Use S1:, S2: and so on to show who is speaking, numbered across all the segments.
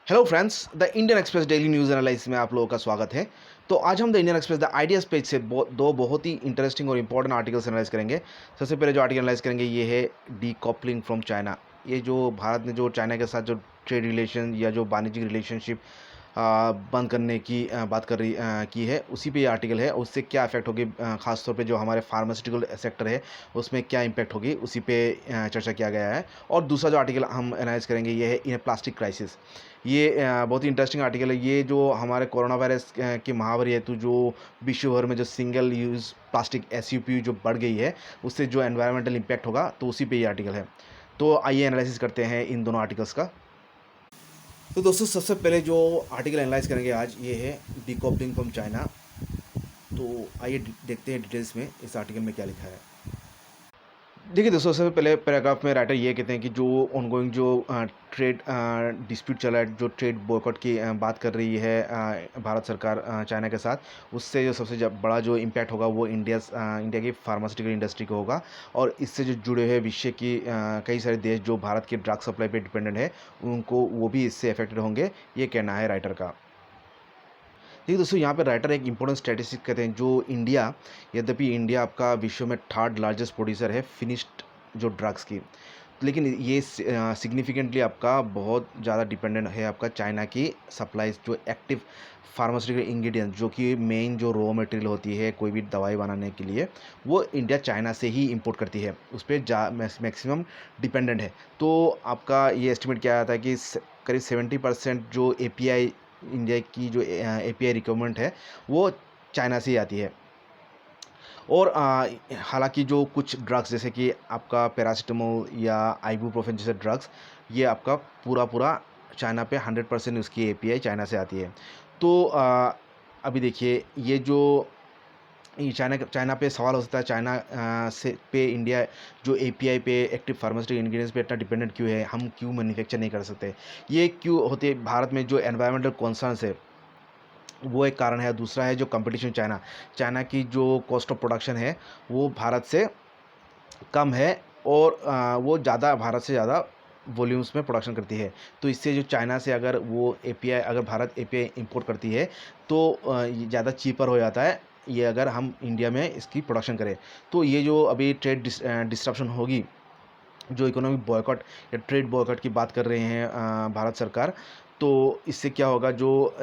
S1: Hello friends, the Indian express daily news analysis में आप लोगों का स्वागत है। तो आज हम the Indian express the ideas page से दो बहुत ही इंटरेस्टिंग और इंपॉर्टेंट आर्टिकल्स एनालाइज करेंगे। सबसे पहले जो आर्टिकल एनालाइज करेंगे ये है डीकॉपलिंग फ्रॉम चाइना। ये जो भारत ने जो चाइना के साथ जो ट्रेड रिलेशन या जो वाणिज्यिक रिलेशनशिप बंद करने की बात कर रही की है, उसी पे ये आर्टिकल है। उससे क्या इफेक्ट होगी, खासतौर पे जो हमारे फार्मास्यूटिकल सेक्टर है उसमें क्या इम्पैक्ट होगी, उसी पे चर्चा किया गया है। और दूसरा जो आर्टिकल हम एनालाइज करेंगे ये है इन प्लास्टिक क्राइसिस। ये बहुत ही इंटरेस्टिंग आर्टिकल है। ये जो हमारे कोरोना वायरस की महामारी हेतु जो विश्व भर में जो सिंगल यूज़ प्लास्टिक एसयूपी जो बढ़ गई है, उससे जो एनवायरमेंटल इम्पैक्ट होगा, तो उसी पे ये आर्टिकल है। तो आइए एनालिसिस करते हैं इन दोनों आर्टिकल्स का। तो दोस्तों, सबसे पहले जो आर्टिकल एनालाइज करेंगे आज ये है डीकॉपलिंग फ्रॉम चाइना। तो आइए देखते हैं डिटेल्स में इस आर्टिकल में क्या लिखा है। देखिए दोस्तों, सबसे पहले पैराग्राफ में राइटर ये कहते हैं कि जो ऑनगोइंग जो ट्रेड डिस्प्यूट चला है, जो ट्रेड बॉयकॉट की बात कर रही है भारत सरकार चाइना के साथ, उससे जो सबसे बड़ा जो इम्पैक्ट होगा वो इंडिया की फार्मास्यूटिकल इंडस्ट्री को होगा। और इससे जो जुड़े हुए विश्व की कई सारे देश जो भारत के ड्रग सप्लाई पे डिपेंडेंट है, उनको वो भी इससे अफेक्टेड होंगे, ये कहना है राइटर का। देखिए दोस्तों, यहाँ पे राइटर एक इंपॉर्टेंट स्टैटिस्टिक कहते हैं जो इंडिया, यद्यपि इंडिया आपका विश्व में थर्ड लार्जेस्ट प्रोड्यूसर है फिनिश्ड जो ड्रग्स की, लेकिन ये सिग्निफिकेंटली आपका बहुत ज़्यादा डिपेंडेंट है आपका चाइना की सप्लाईज, जो एक्टिव फार्मास्यूटिकल इंग्रेडिएंट्स, जो कि मेन जो रॉ मटेरियल होती है कोई भी दवाई बनाने के लिए, वो इंडिया चाइना से ही इंपोर्ट करती है, उस पर मैक्सिमम डिपेंडेंट है। तो आपका ये एस्टिमेट किया जाता है कि करीब 70% जो एपीआई इंडिया की जो एपीआई रिक्वायरमेंट है वो चाइना से ही आती है। और हालांकि जो कुछ ड्रग्स जैसे कि आपका पैरासीटामोल या आइबुप्रोफेन जैसे ड्रग्स, ये आपका पूरा पूरा चाइना पे 100% उसकी एपीआई चाइना से आती है। तो अभी देखिए, ये जो ये चाइना चाइना पे सवाल हो सकता है, चाइना से पे इंडिया जो एपीआई पे एक्टिव फार्मास्यूटिकल इंग्रेडिएंट्स पे इतना डिपेंडेंट क्यों है, हम क्यों मैन्युफैक्चर नहीं कर सकते, ये क्यों होते भारत में जो एनवायरमेंटल कॉन्सर्न्स है वो एक कारण है। दूसरा है जो कंपटीशन, चाइना चाइना की जो कॉस्ट ऑफ प्रोडक्शन है वो भारत से कम है, और वो ज़्यादा भारत से ज़्यादा वॉल्यूम्स में प्रोडक्शन करती है। तो इससे जो चाइना से अगर वो एपीआई, अगर भारत एपीआई इंपोर्ट करती है तो ये ज़्यादा चीपर हो जाता है, ये अगर हम इंडिया में इसकी प्रोडक्शन करें। तो ये जो अभी ट्रेड डिस्ट्रप्शन होगी, जो इकोनॉमिक बॉयकॉट या ट्रेड बॉयकॉट की बात कर रहे हैं भारत सरकार, तो इससे क्या होगा, जो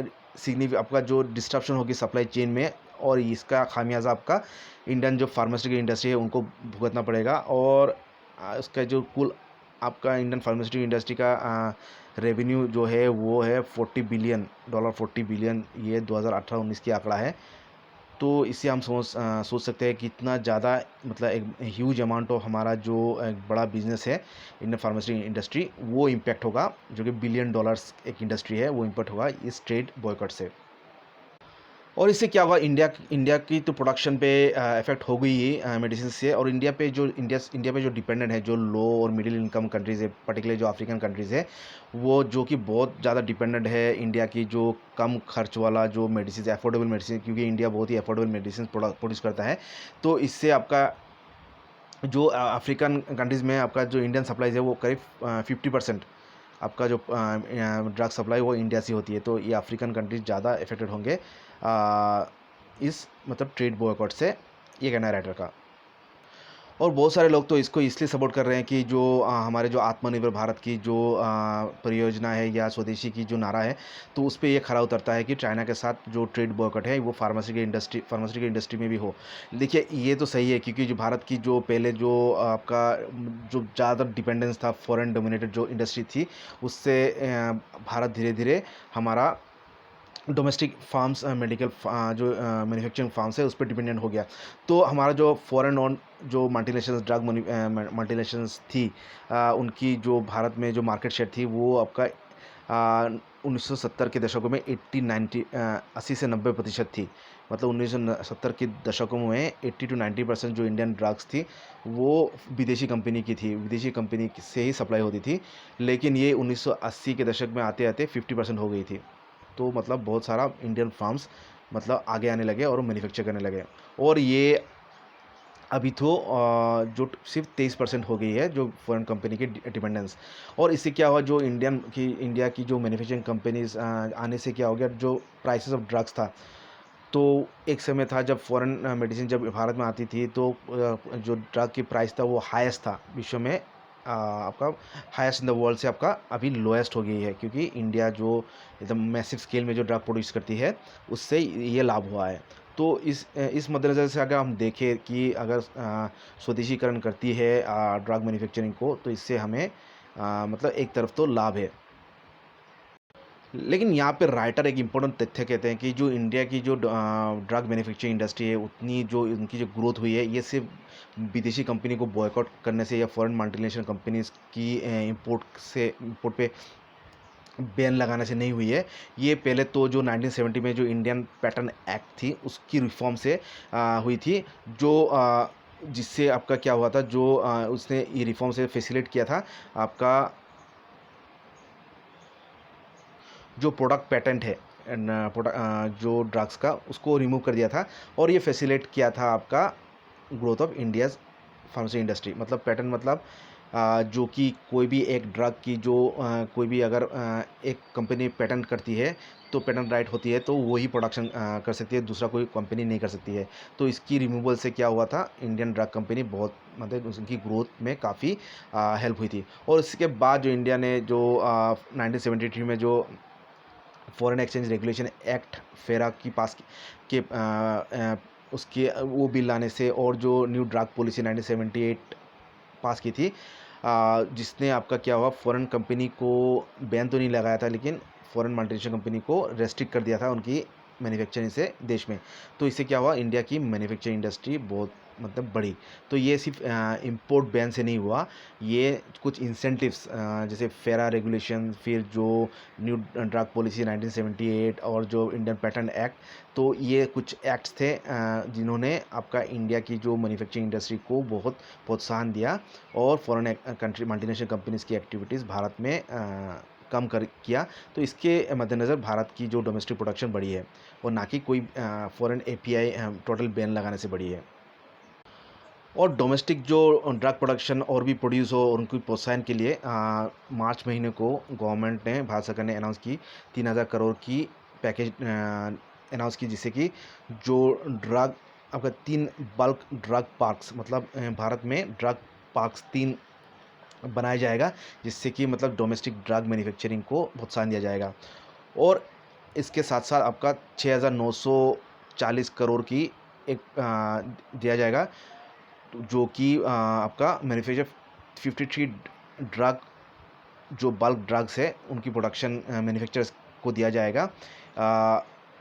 S1: आपका जो डिस्ट्रप्शन होगी सप्लाई चेन में, और इसका खामियाजा आपका इंडियन जो फार्मास्यूटिकल इंडस्ट्री है उनको भुगतना पड़ेगा। और उसका जो कुल आपका इंडियन फार्मास्यूटिकल इंडस्ट्री का रेवेन्यू जो है वो है $40 बिलियन, 40 बिलियन, ये 2018-19 की आंकड़ा है। तो इससे हम सोच सकते हैं कि इतना ज़्यादा, मतलब एक ह्यूज अमाउंट ऑफ हमारा जो एक बड़ा बिजनेस है इंडियन फार्मास्यूटिकल इंडस्ट्री, वो इम्पैक्ट होगा, जो कि $1 बिलियन एक इंडस्ट्री है, वो इम्पैक्ट होगा इस ट्रेड बॉयकॉट से। और इससे क्या होगा, इंडिया इंडिया की तो प्रोडक्शन पे इफेक्ट हो गई ही मेडिसिन से। और इंडिया पे जो डिपेंडेंट है, जो लो और मिडिल इनकम कंट्रीज़ है, पर्टिकुलरली जो अफ्रीकन कंट्रीज़ है, वो जो कि बहुत ज़्यादा डिपेंडेंट है इंडिया की जो कम खर्च वाला जो मेडिसिन, अफोर्डेबल मेडिसिन, क्योंकि इंडिया बहुत ही अफोर्डेबल मेडिसिन प्रोड्यूस करता है। तो इससे आपका जो अफ्रीकन कंट्रीज़ में आपका जो इंडियन सप्लाईज है वो करीब 50% आपका जो ड्रग सप्लाई वो इंडिया से होती है। तो ये अफ्रीकन कंट्रीज ज़्यादा इफेक्टेड होंगे इस मतलब ट्रेड बॉयकॉट से, ये कहना है राइटर का। और बहुत सारे लोग तो इसको इसलिए सपोर्ट कर रहे हैं कि जो हमारे जो आत्मनिर्भर भारत की जो परियोजना है या स्वदेशी की जो नारा है, तो उस पे ये खरा उतरता है कि चाइना के साथ जो ट्रेड बॉयकॉट है वो फार्मास्यूटिकल इंडस्ट्री में भी हो। देखिए, ये तो सही है, क्योंकि जो भारत की जो पहले जो आपका जो ज़्यादा डिपेंडेंस था फॉरेन डोमिनेटेड जो इंडस्ट्री थी, उससे भारत धीरे धीरे हमारा डोमेस्टिक फार्म्स, मेडिकल जो मैन्युफैक्चरिंग फार्म्स है उस पर डिपेंडेंट हो गया। तो हमारा जो फॉरेन ऑन जो मल्टीनेशनल ड्रग मल्टीनेशनल्स थी, उनकी जो भारत में जो मार्केट शेयर थी वो आपका 1970 के दशकों में 80 से 90% थी। मतलब 1970 के दशकों में 80 to 90% जो इंडियन ड्रग्स थी वो विदेशी कंपनी की थी, विदेशी कंपनी से ही सप्लाई होती थी। लेकिन ये 1980 के दशक में आते आते 50% हो गई थी। तो मतलब बहुत सारा इंडियन फार्म्स मतलब आगे आने लगे और मैन्युफैक्चर करने लगे। और ये अभी तो जो सिर्फ 23% हो गई है जो फॉरेन कंपनी की डिपेंडेंस। और इससे क्या हुआ, जो इंडिया की जो मैन्युफैक्चरिंग कंपनीज आने से क्या हो गया, जो प्राइसेस ऑफ ड्रग्स था, तो एक समय था जब फॉरेन मेडिसिन जब भारत में आती थी तो जो ड्रग की प्राइस था वो हाईएस्ट था विश्व में, आपका हाईएस्ट इन द वर्ल्ड से आपका अभी लोएस्ट हो गई है, क्योंकि इंडिया जो एकदम मैसिव स्केल में जो ड्रग प्रोड्यूस करती है उससे ये लाभ हुआ है। तो इस मद्देनज़र से अगर हम देखें कि अगर स्वदेशीकरण करती है ड्रग मैन्युफैक्चरिंग को, तो इससे हमें मतलब एक तरफ तो लाभ है। लेकिन यहाँ पे राइटर एक इम्पोर्टेंट तथ्य कहते हैं कि जो इंडिया की जो ड्रग मैन्युफैक्चरिंग इंडस्ट्री है, उतनी जो उनकी जो ग्रोथ हुई है, ये सिर्फ विदेशी कंपनी को बॉयकॉट करने से या फॉरेन मल्टीनेशनल कंपनीज की इंपोर्ट पे बैन लगाने से नहीं हुई है। ये पहले तो जो 1970 में जो इंडियन पैटर्न एक्ट थी उसकी रिफॉर्म से हुई थी, जो जिससे आपका क्या हुआ था, जो उसने ये रिफॉर्म से फैसिलिटेट किया था आपका जो प्रोडक्ट पेटेंट है जो ड्रग्स का, उसको रिमूव कर दिया था। और ये फैसिलिटेट किया था आपका growth of India's pharmacy industry. मतलब पेटेंट मतलब जो कि कोई भी एक ड्रग की जो कोई भी अगर एक कंपनी पेटेंट करती है तो पेटेंट राइट होती है, तो वही प्रोडक्शन कर सकती है, दूसरा कोई कंपनी नहीं कर सकती है। तो इसकी रिमूवल से क्या हुआ था, इंडियन ड्रग कंपनी बहुत मतलब उनकी ग्रोथ में काफ़ी हेल्प हुई थी। और इसके बाद जो इंडिया ने जो 1973 में जो फॉरेन एक्सचेंज रेगुलेशन एक्ट फेरा की पास के उसके वो बिल लाने से, और जो न्यू ड्रग पॉलिसी 1978 पास की थी, जिसने आपका क्या हुआ, फॉरेन कंपनी को बैन तो नहीं लगाया था, लेकिन फॉरेन मल्टीनेशनल कंपनी को रेस्ट्रिक्ट कर दिया था उनकी मैन्युफैक्चरिंग से देश में। तो इससे क्या हुआ, इंडिया की मैन्युफैक्चरिंग इंडस्ट्री बहुत मतलब बढ़ी। तो ये सिर्फ इंपोर्ट बैन से नहीं हुआ, ये कुछ इंसेंटिव्स जैसे फेरा रेगुलेशन, फिर जो न्यू ड्रग पॉलिसी 1978 और जो इंडियन पैटेंट एक्ट, तो ये कुछ एक्ट्स थे जिन्होंने आपका इंडिया की जो मैन्युफैक्चरिंग इंडस्ट्री को बहुत प्रोत्साहन दिया, और फॉरेन कंट्री मल्टीनेशनल कंपनीज़ की एक्टिविटीज़ भारत में कम कर किया। तो इसके मद्देनज़र भारत की जो डोमेस्टिक प्रोडक्शन बढ़ी है, और ना कि कोई फॉरेन एपीआई टोटल बैन लगाने से बढ़ी है। और डोमेस्टिक जो ड्रग प्रोडक्शन और भी प्रोड्यूस हो और उनको प्रोत्साहन के लिए मार्च महीने को गवर्नमेंट ने, भारत सरकार ने अनाउंस की 3,000 करोड़ की पैकेज अनाउंस की, जिससे कि जो ड्रग आपका 3 बल्क ड्रग पार्क्स, मतलब भारत में ड्रग पार्क्स 3 बनाया जाएगा, जिससे कि मतलब डोमेस्टिक ड्रग मैन्युफैक्चरिंग को प्रोत्साहन दिया जाएगा। और इसके साथ साथ आपका 6,940 करोड़ की एक दिया जाएगा, जो कि आपका मैन्युफैक्चर 53 ड्रग जो बल्क ड्रग्स है उनकी प्रोडक्शन मैन्युफैक्चरर्स को दिया जाएगा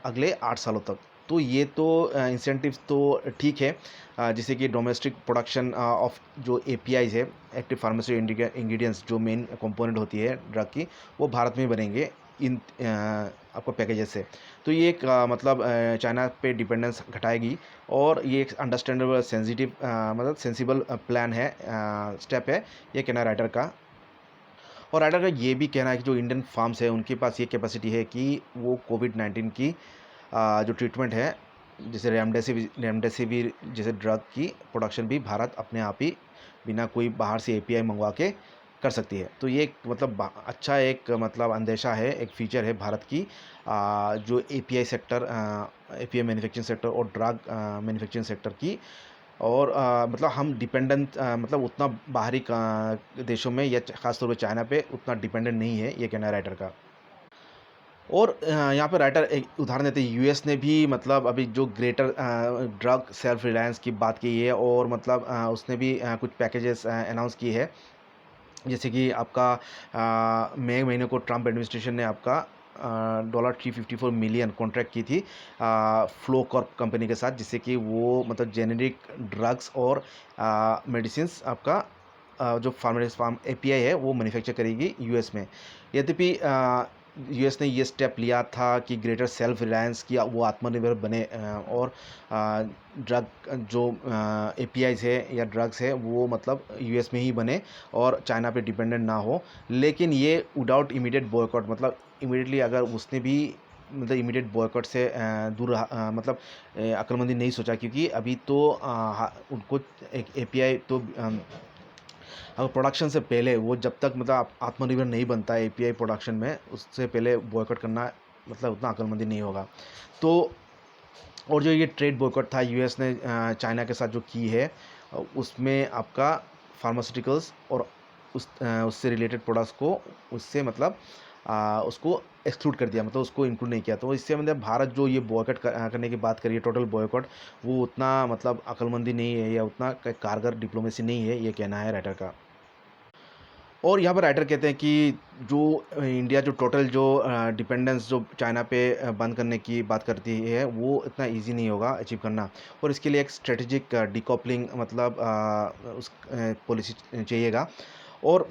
S1: अगले 8 सालों तक। तो ये तो इंसेंटिव्स तो ठीक है, जैसे कि डोमेस्टिक प्रोडक्शन ऑफ जो एपीआईज है, एक्टिव फार्मासी इंग्रेडिएंट्स, जो मेन कंपोनेंट होती है ड्रग की, वो भारत में बनेंगे इन आपको पैकेजेस से। तो ये एक मतलब चाइना पे डिपेंडेंस घटाएगी, और ये एक अंडरस्टैंडेबल सेंसिटिव मतलब सेंसिबल प्लान है, स्टेप है ये कहना है राइटर का। और राइटर का ये भी कहना है कि जो इंडियन फार्म्स है उनके पास ये कैपेसिटी है कि वो कोविड-19 की जो ट्रीटमेंट है, जैसे रेमडेसिविर जैसे ड्रग की प्रोडक्शन भी भारत अपने आप ही बिना कोई बाहर से एपीआई मंगवा के कर सकती है। तो ये एक मतलब अच्छा एक मतलब अंदेशा है, एक फीचर है भारत की जो API sector, API manufacturing sector और ड्रग मैन्युफैक्चरिंग सेक्टर की। और मतलब हम डिपेंडेंट मतलब उतना बाहरी देशों में या ख़ासतौर पे चाइना पे उतना डिपेंडेंट नहीं है, ये कहना है राइटर का। और यहाँ पे राइटर एक उदाहरण देते हैं, यूएस ने भी मतलब अभी जो ग्रेटर ड्रग सेल्फ रिलायंस की बात की है, और मतलब उसने भी कुछ पैकेजेस अनाउंस की है, जैसे कि आपका मई महीने को ट्रम्प एडमिनिस्ट्रेशन ने आपका $354 मिलियन कॉन्ट्रैक्ट की थी फ्लो कॉर्प कंपनी के साथ, जिससे कि वो मतलब जेनेरिक ड्रग्स और मेडिसिन्स आपका जो फार्म एपीआई है वो मैन्युफैक्चर करेगी यूएस में। यद्यपि यूएस ने ये स्टेप लिया था कि ग्रेटर सेल्फ रिलायंस की वो आत्मनिर्भर बने, और ड्रग जो एपीआईज है या ड्रग्स है वो मतलब यूएस में ही बने और चाइना पे डिपेंडेंट ना हो। लेकिन ये विदाउट इमीडिएट बॉयकॉट, मतलब इमीडिएटली अगर उसने भी मतलब इमीडिएट बॉयकॉट से दूर रहा, मतलब अक्लमंदी नहीं सोचा, क्योंकि अभी तो उनको एक एपीआई तो अगर प्रोडक्शन से पहले वो जब तक मतलब आत्मनिर्भर नहीं बनता है एपीआई प्रोडक्शन में, उससे पहले बॉयकॉट करना मतलब उतना अक्लमंदी नहीं होगा। तो और जो ये ट्रेड बॉयकॉट था यूएस ने चाइना के साथ जो की है, उसमें आपका फार्मास्यूटिकल्स और उससे रिलेटेड प्रोडक्ट्स को उससे मतलब उसको एक्सक्लूड कर दिया, मतलब उसको इंक्लूड नहीं किया। तो इससे मतलब भारत जो ये बॉयकॉट करने की बात करी है, टोटल बॉयकॉट, वो उतना मतलब अक्लमंदी नहीं है या उतना कारगर डिप्लोमेसी नहीं है, ये कहना है राइटर का। और यहाँ पर राइटर कहते हैं कि जो इंडिया जो टोटल जो डिपेंडेंस जो चाइना पे बंद करने की बात करती है, वो इतना इजी नहीं होगा अचीव करना, और इसके लिए एक स्ट्रेटेजिक डिकॉपलिंग मतलब उस पॉलिसी चाहिएगा, और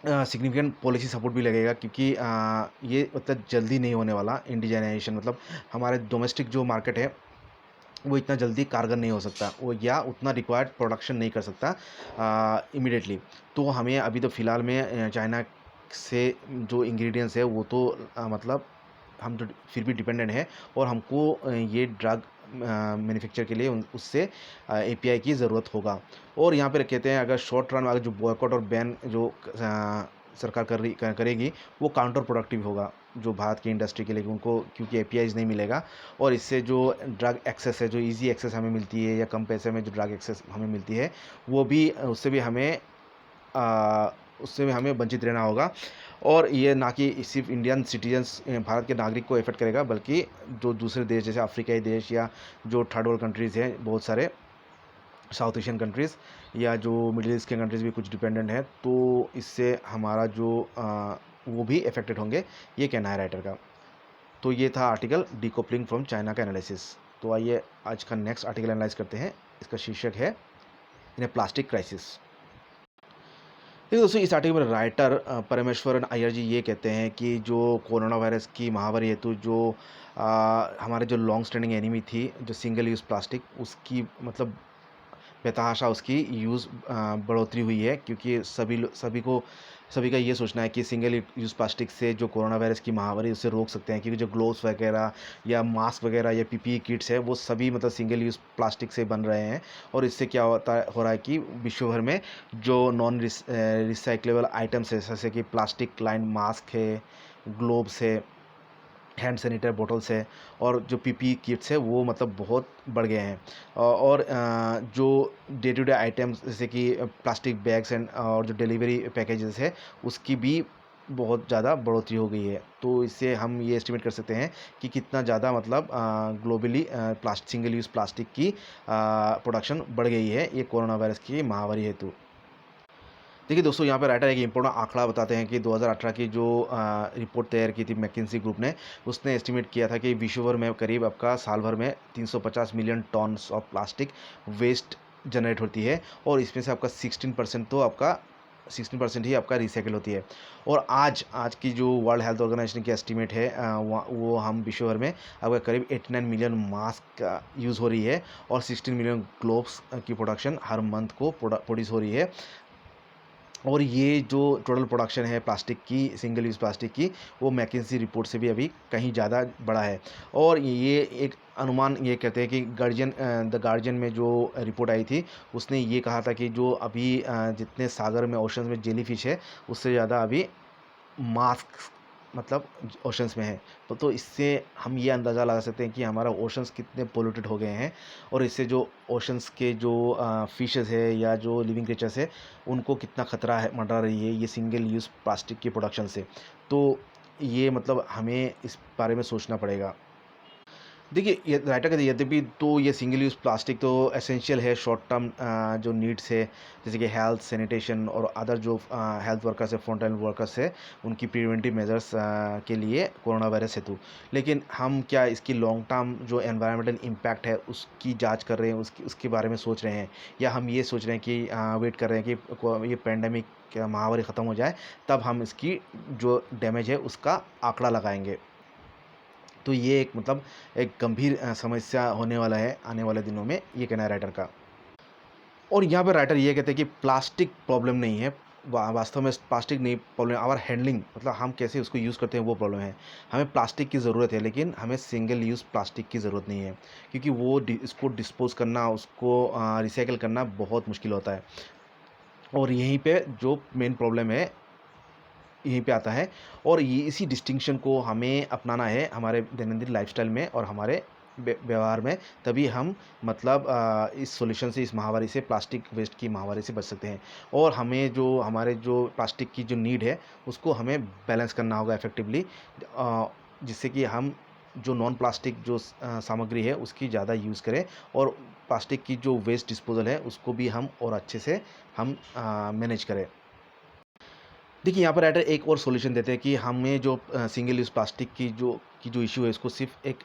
S1: सिग्निफिकेंट पॉलिसी सपोर्ट भी लगेगा, क्योंकि ये मतलब जल्दी नहीं होने वाला इंडिजिनाइजेशन, मतलब हमारे डोमेस्टिक जो मार्केट है वो इतना जल्दी कारगर नहीं हो सकता, वो या उतना रिक्वायर्ड प्रोडक्शन नहीं कर सकता इमिडिएटली। तो हमें अभी तो फ़िलहाल में चाइना से जो इंग्रेडिएंट्स है वो तो मतलब हम तो फिर भी डिपेंडेंट है, और हमको ये ड्रग मैन्युफैक्चर के लिए उससे एपीआई की ज़रूरत होगा। और यहाँ पे कहते हैं अगर शॉर्ट रन में अगर जो बॉयकॉट और बैन जो सरकार करेगी, वो काउंटर प्रोडक्टिव होगा जो भारत की इंडस्ट्री के लिए, उनको क्योंकि एपीआईज नहीं मिलेगा, और इससे जो ड्रग एक्सेस है, जो इजी एक्सेस हमें मिलती है या कम पैसे में जो ड्रग एक्सेस हमें मिलती है, वो भी आ, उससे भी हमें वंचित रहना होगा। और ये ना कि सिर्फ इंडियन सिटीजन्स भारत के नागरिक को इफेक्ट करेगा, बल्कि जो दूसरे देश जैसे अफ्रीकाई देश या जो थर्ड वर्ल्ड कंट्रीज़ हैं बहुत सारे, साउथ एशियन कंट्रीज़ या जो मिडिल ईस्ट के कंट्रीज़ भी कुछ डिपेंडेंट हैं, तो इससे हमारा जो वो भी अफेक्टेड होंगे, ये कहना है राइटर का। तो ये था आर्टिकल डीकोपलिंग फ्रॉम चाइना का एनालिसिस। तो आइए आज का नेक्स्ट आर्टिकल एनालाइज करते हैं। इसका शीर्षक है इन ए प्लास्टिक क्राइसिस। देखिए दोस्तों, इस आर्टिकल में राइटर परमेश्वरन अय्यर जी ये कहते हैं कि जो कोरोना वायरस की महामारी हेतु जो हमारे जो लॉन्ग स्टैंडिंग एनिमी थी, जो सिंगल यूज़ प्लास्टिक, उसकी मतलब बेतहाशा उसकी बढ़ोतरी हुई है, क्योंकि सभी का ये सोचना है कि सिंगल यूज़ प्लास्टिक से जो कोरोना वायरस की महामारी उससे रोक सकते हैं, क्योंकि जो ग्लोव्स वगैरह या मास्क वगैरह या पीपीई किट्स है, वो सभी मतलब सिंगल यूज़ प्लास्टिक से बन रहे हैं। और इससे क्या हो रहा है कि विश्व भर में जो नॉन रिसाइक्लेबल आइटम्स है, जैसे कि प्लास्टिक लाइन मास्क है, ग्लोव्स है, हैंड सैनिटाइजर बॉटल्स है, और जो पीपी किट्स है वो मतलब बहुत बढ़ गए हैं। और जो डे टू डे आइटम्स जैसे कि प्लास्टिक बैग्स एंड और जो डिलीवरी पैकेजेस है, उसकी भी बहुत ज़्यादा बढ़ोतरी हो गई है। तो इससे हम ये एस्टिमेट कर सकते हैं कि कितना ज़्यादा मतलब ग्लोबली सिंगल यूज़ प्लास्टिक की प्रोडक्शन बढ़ गई है ये कोरोना वायरस की महामारी हेतु। देखिए दोस्तों, यहाँ पे राइटर एक इम्पोर्टेंट आंकड़ा बताते हैं कि 2018 की जो रिपोर्ट तैयार की थी मैकिन्सी ग्रुप ने, उसने एस्टिमेट किया था कि विश्व भर में करीब आपका साल भर में 350 million tons of plastic waste generate होती है, और इसमें से आपका 16% ही आपका रिसाइकिल होती है। और आज आज की जो वर्ल्ड हेल्थ ऑर्गेनाइजेशन की एस्टिमेट है, वो हम विश्व भर में आपका करीब 89 मिलियन मास्क यूज़ हो रही है, और 16 मिलियन ग्लोव्स की प्रोडक्शन हर मंथ को प्रोड्यूस हो रही है। और ये जो टोटल प्रोडक्शन है प्लास्टिक की, सिंगल यूज़ प्लास्टिक की, वो मैकिन्सी रिपोर्ट से भी अभी कहीं ज़्यादा बड़ा है। और ये एक अनुमान ये कहते हैं कि द गार्जियन में जो रिपोर्ट आई थी, उसने ये कहा था कि जो अभी जितने सागर में, ओशंस में जेली फिश है, उससे ज़्यादा अभी मास्क मतलब ओशंस में है। तो इससे हम ये अंदाज़ा लगा सकते हैं कि हमारा ओशंस कितने पोल्यूटेड हो गए हैं, और इससे जो ओशंस के जो फिशेस है या जो लिविंग क्रिएचर्स है, उनको कितना ख़तरा है मंडरा रही है ये सिंगल यूज़ प्लास्टिक की प्रोडक्शन से। तो ये मतलब हमें इस बारे में सोचना पड़ेगा। देखिए, ये राइटर कहते हैं यद्यपि तो ये सिंगल यूज़ प्लास्टिक तो एसेंशियल है शॉर्ट टर्म जो नीड्स है, जैसे कि हेल्थ, सैनिटेशन और अदर जो हेल्थ वर्कर्स है, फ्रंटलाइन वर्कर्स है, उनकी प्रिवेंटिव मेजर्स के लिए कोरोना वायरस हेतु। लेकिन हम क्या इसकी लॉन्ग टर्म जो एनवायरमेंटल इम्पैक्ट है उसकी जांच कर रहे हैं, उसके बारे में सोच रहे हैं, या हम ये सोच रहे हैं कि वेट कर रहे हैं कि ये पैंडेमिक महामारी ख़त्म हो जाए, तब हम इसकी जो डैमेज है उसका आंकड़ा लगाएंगे। तो ये एक मतलब एक गंभीर समस्या होने वाला है आने वाले दिनों में, ये कहना है राइटर का। और यहाँ पे राइटर ये कहते हैं कि प्लास्टिक प्रॉब्लम नहीं है, वास्तव में प्लास्टिक नहीं प्रॉब्लम, आवर हैंडलिंग मतलब हम कैसे उसको यूज़ करते हैं वो प्रॉब्लम है। हमें प्लास्टिक की ज़रूरत है, लेकिन हमें सिंगल यूज़ प्लास्टिक की ज़रूरत नहीं है, क्योंकि वो इसको डिस्पोज़ करना, उसको रिसाइकिल करना बहुत मुश्किल होता है। और यहीं पे जो मेन प्रॉब्लम है, यहीं पे आता है। और ये इसी डिस्टिंक्शन को हमें अपनाना है हमारे दैनंदिन लाइफ़स्टाइल में और हमारे व्यवहार में, तभी हम मतलब इस सॉल्यूशन से, इस महामारी से, प्लास्टिक वेस्ट की महामारी से बच सकते हैं। और हमें जो हमारे जो प्लास्टिक की जो नीड है, उसको हमें बैलेंस करना होगा इफ़ेक्टिवली, जिससे कि हम जो नॉन प्लास्टिक जो सामग्री है उसकी ज़्यादा यूज़ करें, और प्लास्टिक की जो वेस्ट डिस्पोज़ल है उसको भी हम और अच्छे से हम मैनेज करें। देखिए, यहाँ पर राइटर एक और सॉल्यूशन देते हैं कि हमें जो सिंगल यूज़ प्लास्टिक की जो इश्यू है, इसको सिर्फ़ एक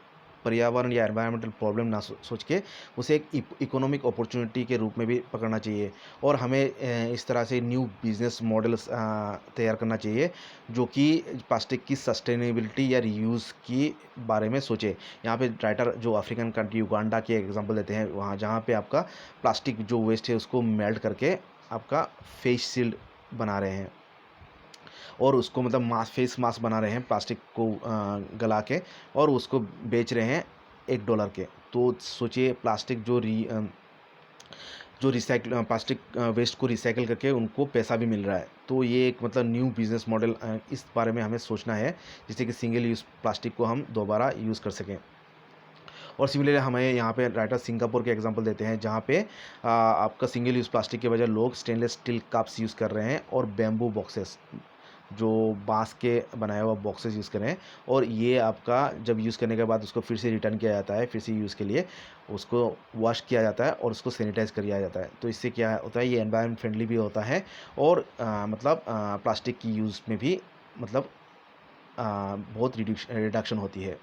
S1: पर्यावरण या एनवायरमेंटल प्रॉब्लम ना सोच के उसे एक इकोनॉमिक अपॉर्चुनिटी के रूप में भी पकड़ना चाहिए। और हमें इस तरह से न्यू बिज़नेस मॉडल्स तैयार करना चाहिए, जो कि प्लास्टिक की सस्टेनेबिलिटी या रीयूज़ की बारे में सोचे। यहाँ पे राइटर जो अफ्रीकन कंट्री युगांडा की एग्ज़ाम्पल देते हैं, वहाँ जहाँ पे आपका प्लास्टिक जो वेस्ट है उसको मेल्ट करके आपका फेस शील्ड बना रहे हैं, और उसको मतलब फेस मास्क बना रहे हैं प्लास्टिक को गला के, और उसको बेच रहे हैं $1 के। तो सोचिए, प्लास्टिक जो रिसाइकल प्लास्टिक वेस्ट को रिसाइकल करके उनको पैसा भी मिल रहा है। तो ये एक मतलब न्यू बिज़नेस मॉडल, इस बारे में हमें सोचना है, जिससे कि सिंगल यूज़ प्लास्टिक को हम दोबारा यूज़ कर सकें। और सिमिलरली हमें यहाँ पे राइटर सिंगापुर के एग्जांपल देते हैं, जहाँ पे आपका सिंगल यूज़ प्लास्टिक के बजाय लोग स्टेनलेस स्टील कप्स यूज़ कर रहे हैं, और बैम्बू बॉक्सेस, जो बाँस के बनाया हुआ बॉक्सेस यूज़ कर रहे हैं। और ये आपका जब यूज़ करने के बाद उसको फिर से रिटर्न किया जाता है, फिर से यूज़ के लिए उसको वॉश किया जाता है और उसको सैनिटाइज़ किया जाता है। तो इससे क्या होता है, ये एनवायरनमेंट फ्रेंडली भी होता है, और मतलब प्लास्टिक की यूज़ में भी मतलब बहुत रिडक्शन होती है।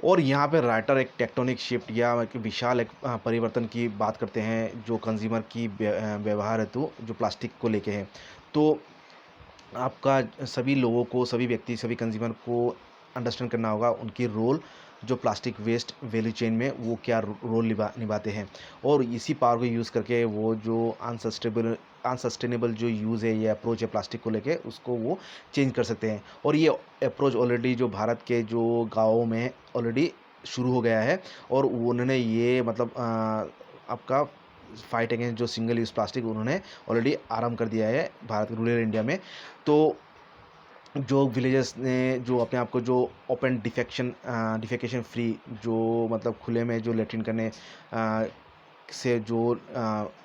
S1: और यहाँ पे राइटर एक टेक्टोनिक शिफ्ट या एक विशाल एक परिवर्तन की बात करते हैं, जो कंज्यूमर की व्यवहार हेतु जो प्लास्टिक को लेके है। तो आपका सभी लोगों को, सभी व्यक्ति, सभी कंज्यूमर को अंडरस्टैंड करना होगा उनकी रोल, जो प्लास्टिक वेस्ट वैल्यू चेन में वो क्या रोल निभाते हैं, और इसी पावर को यूज़ करके वो जो अनसस्टेनेबल जो यूज़ है या अप्रोच है प्लास्टिक को लेके, उसको वो चेंज कर सकते हैं। और ये अप्रोच ऑलरेडी जो भारत के जो गाँवों में ऑलरेडी शुरू हो गया है, और उन्होंने ये मतलब आपका फाइट अगेंस्ट जो सिंगल यूज़ प्लास्टिक उन्होंने ऑलरेडी आरंभ कर दिया है भारत, रूरल इंडिया में। तो जो विलेजर्स ने जो अपने आप को जो ओपन डिफेकेशन फ्री, जो मतलब खुले में जो लेट्रिन करने से जो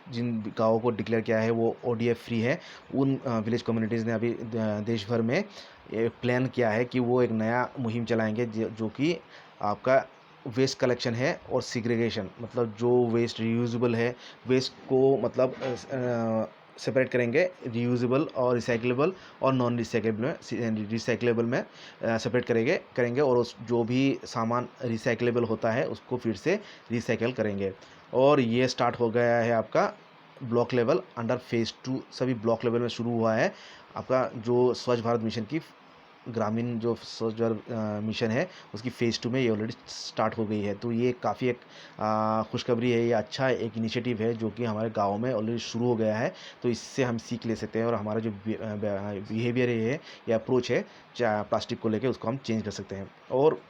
S1: जिन गाँवों को डिक्लेयर किया है वो ओडीएफ फ्री है, उन विलेज कम्युनिटीज़ ने अभी देश भर में प्लान किया है कि वो एक नया मुहिम चलाएंगे, जो कि आपका वेस्ट कलेक्शन है और सिग्रेगेशन, मतलब जो वेस्ट रियूजेबल है, वेस्ट को मतलब सेपरेट करेंगे, रियूजेबल और रिसाइकलेबल और नॉन रिसाइकलेबल में सेपरेट करेंगे, और उस जो भी सामान रिसाइकलेबल होता है उसको फिर से रिसाइकल करेंगे। और ये स्टार्ट हो गया है आपका ब्लॉक लेवल अंडर फेज़ 2, सभी ब्लॉक लेवल में शुरू हुआ है आपका जो स्वच्छ भारत मिशन की ग्रामीण जो स्वच्छ भारत मिशन है, उसकी फ़ेज़ 2 में ये ऑलरेडी स्टार्ट हो गई है। तो ये काफ़ी एक खुशखबरी है, ये अच्छा एक इनिशिएटिव है जो कि हमारे गाँव में ऑलरेडी शुरू हो गया है। तो इससे हम सीख ले सकते हैं, और हमारा जो बिहेवियर है या अप्रोच है प्लास्टिक को लेके, उसको हम चेंज कर सकते हैं। और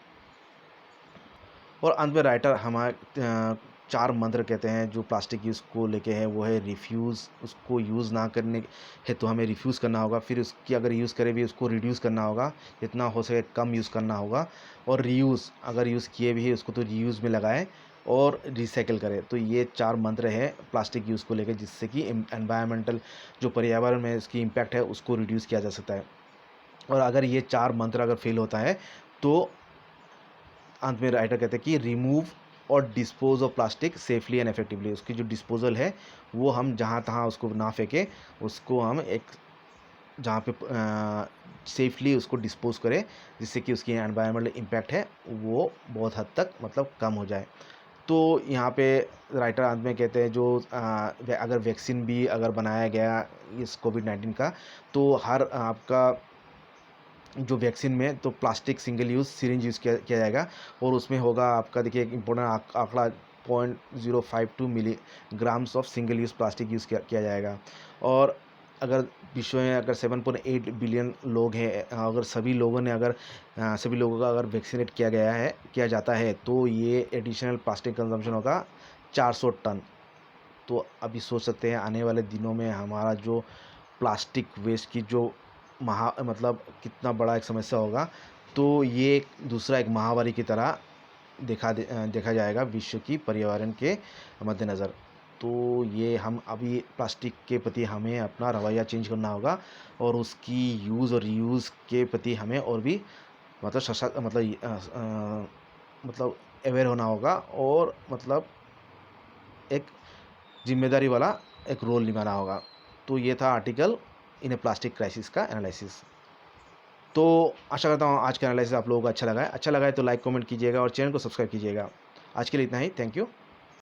S1: अंत में राइटर हमारे 4 मंत्र कहते हैं जो प्लास्टिक यूज़ को लेके है, वो है रिफ्यूज़, उसको यूज़ ना करने है तो हमें रिफ्यूज़ करना होगा, फिर उसकी अगर यूज़ करें भी उसको रिड्यूस करना होगा, जितना हो सके कम यूज़ करना होगा, और रीयूज़ अगर यूज़ किए भी है उसको तो रीयूज़ में लगाएं, और रिसाइकिल करें। तो ये 4 मंत्र हैं प्लास्टिक यूज़ को लेके, जिससे कि एनवायरमेंटल जो पर्यावरण में इसकी इम्पैक्ट है उसको रिड्यूस किया जा सकता है। और अगर ये 4 मंत्र अगर फेल होता है, तो अंत में राइटर कहते हैं कि रिमूव और dispose of plastic safely and effectively, उसकी जो डिस्पोजल है वो हम जहाँ तहाँ उसको ना फेंकें, उसको हम एक जहाँ पे सेफली उसको डिस्पोज करें, जिससे कि उसकी एनवायरमेंटल इम्पैक्ट है वो बहुत हद तक मतलब कम हो जाए। तो यहाँ पे राइटर अंत में कहते हैं जो अगर वैक्सीन भी अगर बनाया गया इस कोविड-19 का, तो हर आपका जो वैक्सीन में तो plastic single use syringe use किया जाएगा, और उसमें होगा आपका, देखिए एक इम्पोर्टेंट आंकड़ा 0.052 milligrams of single use plastic use किया जाएगा। और अगर विश्व में अगर 7.8 बिलियन लोग हैं, अगर सभी लोगों ने अगर सभी लोगों का अगर वैक्सीनेट किया जाता है तो ये एडिशनल प्लास्टिक कंजम्पशन होगा 400 टन। तो अभी सोच सकते हैं आने वाले दिनों में हमारा जो प्लास्टिक वेस्ट की जो मतलब कितना बड़ा एक समस्या होगा। तो ये एक महामारी की तरह देखा जाएगा विश्व की पर्यावरण के मद्देनज़र। तो ये हम अभी प्लास्टिक के प्रति हमें अपना रवैया चेंज करना होगा और उसकी यूज़ और रीयूज़ के प्रति हमें और भी मतलब मतलब अवेयर होना होगा और मतलब एक जिम्मेदारी वाला एक रोल निभाना होगा। तो ये था article in A plastic crisis का एनालिसिस। तो आशा करता हूँ आज का एनालिसिस आप लोगों को अच्छा लगा है तो लाइक कमेंट कीजिएगा और चैनल को सब्सक्राइब कीजिएगा। आज के लिए इतना ही। Thank you.